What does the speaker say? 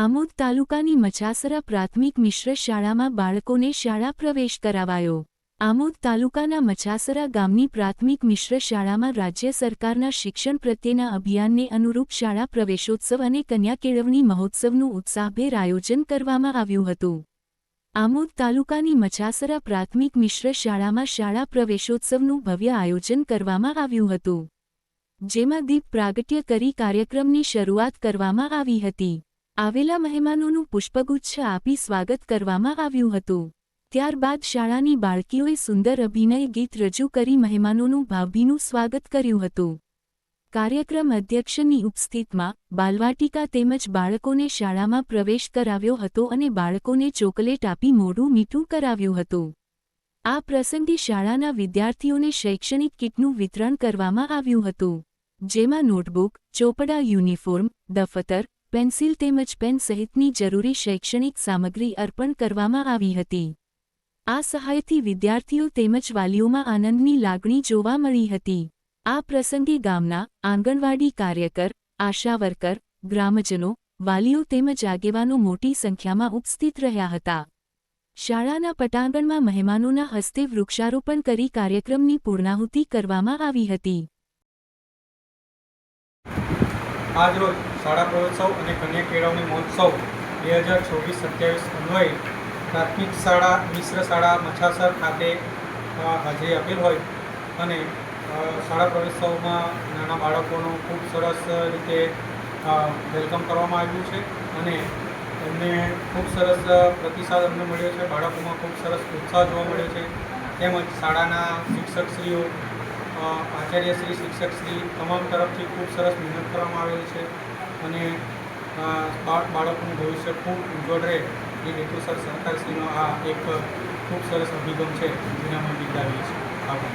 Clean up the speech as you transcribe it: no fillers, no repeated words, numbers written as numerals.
આમોદ તાલુકાની મચાસરા પ્રાથમિક મિશ્ર શાળામાં બાળકોને શાળા પ્રવેશ કરાવાયો। આમોદ તાલુકાના મચાસરા ગામની પ્રાથમિક મિશ્ર શાળામાં રાજ્ય સરકારના શિક્ષણ પ્રત્યેના અભિયાનને અનુરૂપ શાળા પ્રવેશોત્સવ અને કન્યા કેળવણી મહોત્સવનું ઉત્સાહભેર આયોજન કરવામાં આવ્યું હતું। આમોદ તાલુકાની મચાસરા પ્રાથમિક મિશ્ર શાળામાં શાળા પ્રવેશોત્સવનું ભવ્ય આયોજન કરવામાં આવ્યું હતું, જેમાં દીપ પ્રાગટ્ય કરી કાર્યક્રમની શરૂઆત કરવામાં આવી હતી। આવેલા મહેમાનોનું પુષ્પગુચ્છ આપી સ્વાગત કરવામાં આવ્યું હતું। ત્યારબાદ શાળાની બાળકીઓએ સુંદર અભિનય ગીત રજૂ કરી મહેમાનોનું ભાવભીનું સ્વાગત કર્યું હતું। કાર્યક્રમ અધ્યક્ષની ઉપસ્થિતિમાં બાલવાટિકા તેમજ બાળકોને શાળામાં પ્રવેશ કરાવ્યો હતો અને બાળકોને ચોકલેટ આપી મોઢું મીઠું કરાવ્યું હતું। આ પ્રસંગે શાળાના વિદ્યાર્થીઓને શૈક્ષણિક કીટનું વિતરણ કરવામાં આવ્યું હતું, જેમાં નોટબુક, ચોપડા, યુનિફોર્મ, દફતર, પેન્સિલ તેમજ પેન સહિતની જરૂરી શૈક્ષણિક સામગ્રી અર્પણ કરવામાં આવી હતી। આ સહાયથી વિદ્યાર્થીઓ તેમજ વાલીઓમાં આનંદની લાગણી જોવા મળી હતી। આ પ્રસંગે ગામના આંગણવાડી કાર્યકર, આશા વર્કર, ગ્રામજનો, વાલીઓ તેમજ આગેવાનો મોટી સંખ્યામાં ઉપસ્થિત રહ્યા હતા। શાળાના પટાંગણમાં મહેમાનોના હસ્તે વૃક્ષારોપણ કરી કાર્યક્રમની પૂર્ણાહુતિ કરવામાં આવી હતી। આજરોજ શાળા પ્રવેશોત્સવ અને કન્યા કેળવણી મહોત્સવ 2024-27 અન્વયે પ્રાથમિક શાળા મિશ્ર શાળા મચાસર ખાતે હાજરી આપેલ હોય અને શાળા પ્રવેશોત્સવમાં નાના બાળકોનું ખૂબ સરસ રીતે વેલકમ કરવામાં આવ્યું છે અને એમને ખૂબ સરસ પ્રતિસાદ અમને મળ્યો છે। બાળકોમાં ખૂબ સરસ ઉત્સાહ જોવા મળ્યો છે। તેમજ શાળાના શિક્ષકશ્રીઓ, આચાર્યશ્રી, શિક્ષકશ્રી તમામ તરફથી ખૂબ સરસ મહેનત કરવામાં આવેલી છે અને બાળકોનું ભવિષ્ય ખૂબ ઉજ્જવળ રહે એ હેતુસર સરકારશ્રીનો આ એક ખૂબ સરસ અભિગમ છે, જેને અમે બિરદાવીએ છીએ। આભાર।